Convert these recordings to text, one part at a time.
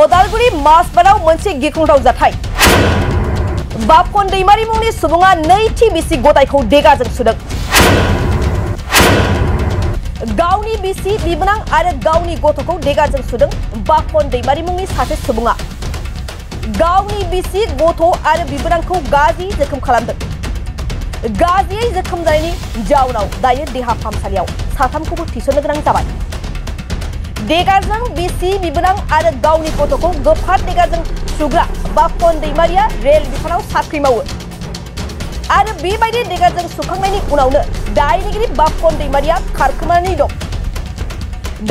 अदालगुरि मासबाराव मोनसे गिख्रंथाव जाथाय बापन दैमारि मुंनि सुबुङा नैथि बिसि गथायखौ देगाजों सुदों गावनि बिसि बिबोनां आरो गावनि गथ'खौ देगाजों सुदों बापन दैमारि मुंनि सासे सुबुङा गावनि बिसि गथ' आरो बिबोनांखौ गाज्रि जोखोम खालामदों गाज्रियै जोखोम जानायनि जाउनाव दायो देहा फाहामसालियाव साथामखौबो थिसननो गोनां जाबाय देगाजों बिसि बिबोनां आरो गावनि गथ'खौ गोफार देगाजों सुग्रा बापन दैमारिया रेल बिफानाव साख्रि मावो आरो बेबायदि देगाजों सुखांनायनि उनावनो दायनिगिरि बापन दैमारिया खारखोमानानै दं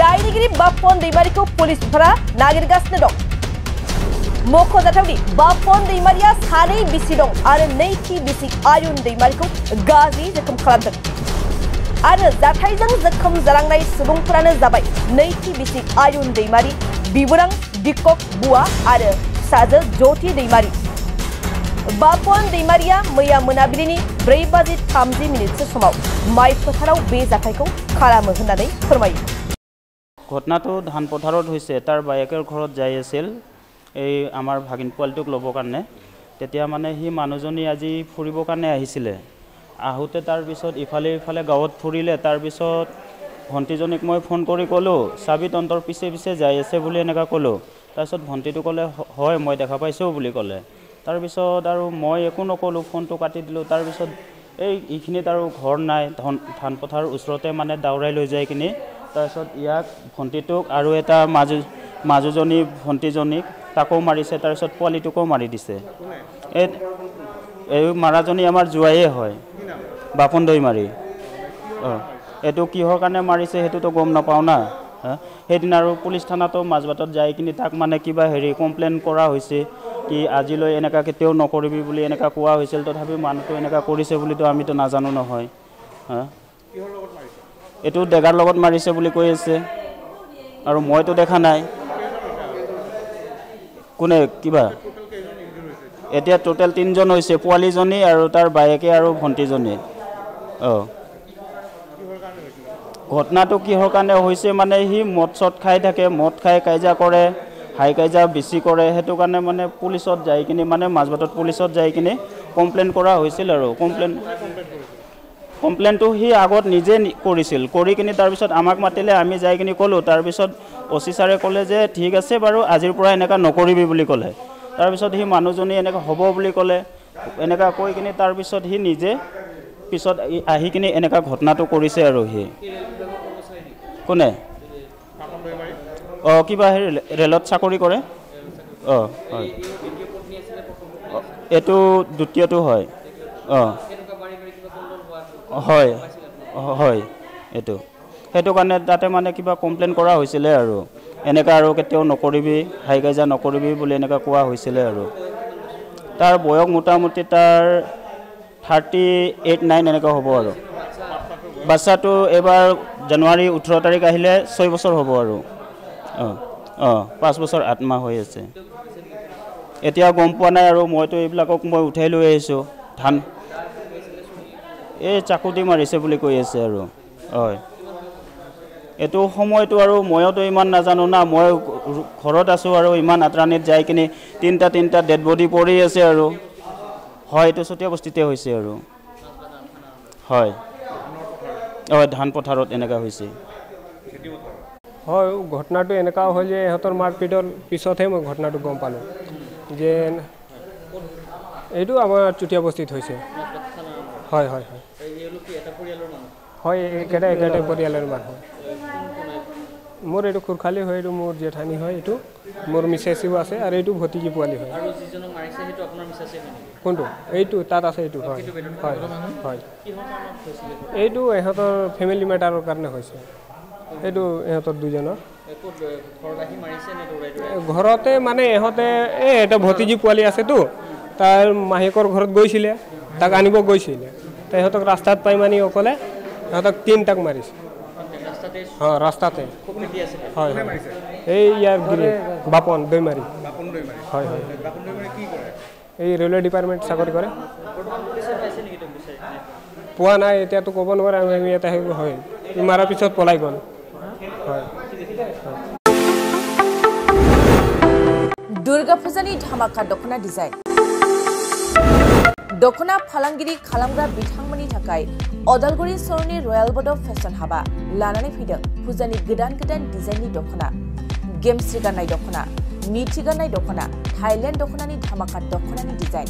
दायनिगिरि बापन दैमारिखौ पुलिस बिफाना नागिरगासिनो दं मख'जाथावदि बापन दैमारिया सानै बिसि दं आरो नैथि बिसि आयुन दैमारिखौ गाज्रि जोखोम खालामदों आरो जाथायजों जोखोम जालांनाय सुबुंफोरानो जाबाय नैथि बिसि आयुन दैमारि बिबोनां दिक्कक बुआ आरो फिसाजो ज्योति दैमारि बापन दैमारिया मैया मोनाबिलिनि 4:30 समाव माइ फोथाराव बे जाथायखौ खालामो होननानै फोरमायो घटनाটো धान पथारत হৈছে তাৰ বায়েকৰ ঘৰত যাই আছিল এই আমাৰ ভাগিন পোৱালটোক ল'বৰ কাৰণে তেতিয়া মানে হি মানুহজনী আজি ফুৰিবৰ কাৰণে আহিছিলে আহোতে তাৰ পিছত ইফালে ইফালে গাঁৱত ফুৰিলে তাৰ পিছত ভণ্টিজনীক মই ফোন কৰি ক'লো চাবি তন্তৰ পিছে পিছে যাই আছে বুলি এনেকা ক'লো তাৰ পিছত ভণ্টিটো ক'লে হয় মই দেখা পাইছো বুলি ক'লে তাৰ পিছত আৰু মই একো নকলো ফোনটো কাটি দিলো তাৰ পিছত এই ইখিনিত আৰু ঘৰ নাই ধান পথাৰ ওচৰতে মানে দাউৰাই লৈ যায় কিনি তাৰ পিছত ইয়াক ভণ্টিটোক আৰু এটা মাজুজনী ভণ্টিজনীক তাকো মাৰিছে তাৰ পিছত পোৱালিটোকো মাৰি দিছে এই মাৰাজনী আমাৰ জুৱাইয়ে হয় বাপন दैमारि এটো কিহৰ কাৰণে মাৰিছে হেতুটো গম নাপাও না হেদিন আৰু পুলিচ থানাটো মাজবাটত যাই কিনি তাক মানে কিবা হেৰি কমপ্লেইন কৰা হৈছে কি আজিলৈ এনেকা কেতেও নকৰিবি বুলি এনেকা কোৱা হৈছিল তথাপি মানুহটো এনেকা কৰিছে বুলিতো আমিতো নাজানো নহয় কিহৰ লগত মাৰিছে এটো দেগাৰ লগত মাৰিছে বুলি কৈ আছে আৰু মইতো দেখা নাই কোনে কিবা এতিয়া টোটাল 3 জন হৈছে পোৱালিজনী আৰু তাৰ বায়েকে আৰু ভণ্টিজনী ঘটনাটো কিহৰ কাৰণে হৈছে মানে হি মদ চট খাই থাকে মদ খাই কাইজা কৰে হাই কাইজা বেছি কৰে হেতু কাৰণে মানে পুলিচত যাই কিনি মানে মাজবাটত পুলিচত যাই কিনি কমপ্লেইন কৰা হৈছিল আৰু কমপ্লেইনটো হি আগত নিজে কৰিছিল কৰি কিনি তাৰ পিছত আমাক মাতিলে আমি যাই কিনি ক'লো তাৰ পিছত ওসি সাৰে ক'লে যে ঠিক আছে বাৰু আজিৰ পৰা এনেকা নকৰিবি বুলি ক'লে তাৰ পিছত হি মানুহজনী এনেকা হ'ব বুলি ক'লে এনেকা কৈ কিনি তাৰ পিছত হি নিজে পিছত আহি কিনি এনেকা ঘটনাটো কৰিছে আৰু হি কোনে কিবা ৰেলত চাকৰি কৰে হয় এটো দ্বিতীয়টো হয় হয় হয় এটো হেতু কাৰণে তাতে মানে কিবা কমপ্লেইন কৰা হৈছিল আৰু এনেকা আৰু কেতেও নকৰিবি হাই গাজা নকৰিবি বুলি এনেকা কোৱা হৈছিল আৰু তাৰ বয়স মোটামুটি তাৰ 38-9 এনেকা হ'ব আৰু বাচ্চাটো এবাৰ জানুৱাৰী 18 তাৰিখ আহিলে 6 বছৰ হ'ব আৰু 5 বছৰ 8 মাহ হৈ আছে এতিয়া গম পোৱা নাই আৰু মইতো এইবিলাকক মই উঠাই লৈ আহিছো ধান এই চাকুটি মাৰিছে বুলি কৈ আছে আৰু হয় এটো সময়টো আৰু মইতো ইমান নাজানো না মই ঘৰত আছো আৰু ইমান আত্ৰানিত যাই কিনি তিনটা ডেড বডি পৰি আছে আৰু হয় এটো সতিয়া বস্তিতে হৈছে আৰু হয় ধান পথাৰত এনেকা হৈছে হয় ঘটনাটো এনেকা হ'ল যে হতৰ মাৰপিটৰ পিছতহে মই ঘটনাটো গম পালো যে এইটো আমাৰ চুটিয়া বস্তিত হৈছে হয় হয় হয় এলোকি এটা পৰিয়ালৰ মানুহ হয় একেটা পৰিয়ালৰ মানুহ মোৰ এইটো খুৰখালি হয় এইটো মোৰ জেঠানি হয় এইটো মোৰ মিছেছিও আছে আৰু এইটো ভতিজি পোৱালি হয় আৰু যিজনক মাৰিছে হেতু আপোনাৰ মিছেছে হয় কোনটো এইটো তাত আছে এইটো হয় হয় হয় কিহৰ কাৰণত হৈছিল এইটো এহতৰ ফ্যামিলি ম্যাটাৰৰ কাৰণে হৈছে এইটো এহতৰ দুজনৰ ঘৰত আহি মাৰিছে নে ঘৰতে মানে এহতে এটা ভতিজি পোৱালি আছে তো তাৰ মাহিকৰ ঘৰত গৈছিলে তাক আনিব গৈছিলে তাই এহতক ৰাস্তাত পাই মানি অকলে এহতক 3টাক মাৰিছে ৰাস্তাতে হয় এই ইয়াৰ বাপন दैमारि হয় হয় বাপন दैमारि কি কৰে এই ৰেলৱে ডিপাৰ্টমেন্ট চাকৰি কৰে পোৱা নাই এতিয়াতো ক'ব নোৱাৰে আমি এটা হয় মাৰাৰ পিছত পলাই গ'ল হয় दुर्गा फुजानि धामाका दखना डिजाइन दखना फालांगिरि खालामग्रा बिथांमोननि थाखाय अदालगुरि सहरनि रयेल बड' फेशन हाबा लानानै फैदों फुजानि गोदान डिजाइननि दखना गेमस्रि गाननाय दखना नीथि गाननाय दखना थाइलेण्ड दखनानि धामाका दखनानि डिजाइन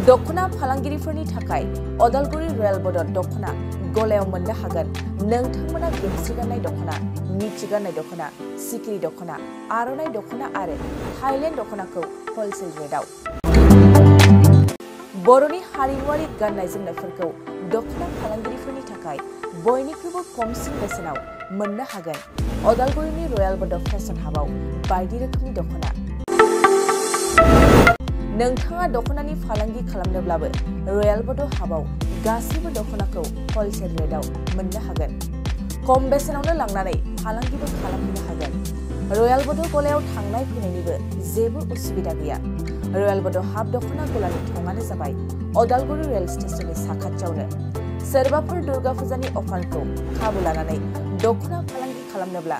दखना फालांगिरिफोरनि थाखाय अदालगुरि रयेल बड' दखना गलायाव मोननो हागोन नोंथांमोना गेमस्रि गाननाय दखना नीथि गाननाय दखना सिखिरि दखना आर'नाइ दखना आरो थाइलेण्ड दखनाखौ हलसेल रेटआव बर'नि हारिमुआरि गाननाय जोमनायफोरखौ दखना फालांगिरिफोरनि थाखाय बयनिख्रुइबो खमसिन बेसेनाव मोननो हागोन अदालगुरिनि रयेल बड' फेशन हाबाव बायदि रोखोमनि दखना नोंथाङा दखनानि फालांगि खालामनोब्लाबो रयेल बड' हाबाव गासैबो दखनाखौ हलसेल रेटआव मोननो हागोन खम बेसेनावनो लांनानै फालांगिबो खालामनो हागोन रयेल बड' गलायाव थांनाय फैनायनिबो जेबो उसुबिदा गैया रयेल बड' हाब दखना गलानि थंआनो जाबाय अदालगुरि रेल स्टेशननि साखाथियावनो सोरबाफोर दुर्गा फुजानि अफारखौ खाबु लानानै दखना फालांगि खालामनोब्ला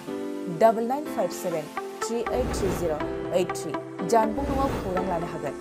9957383083 जानबुं नङाव खौरां लानो हागोन।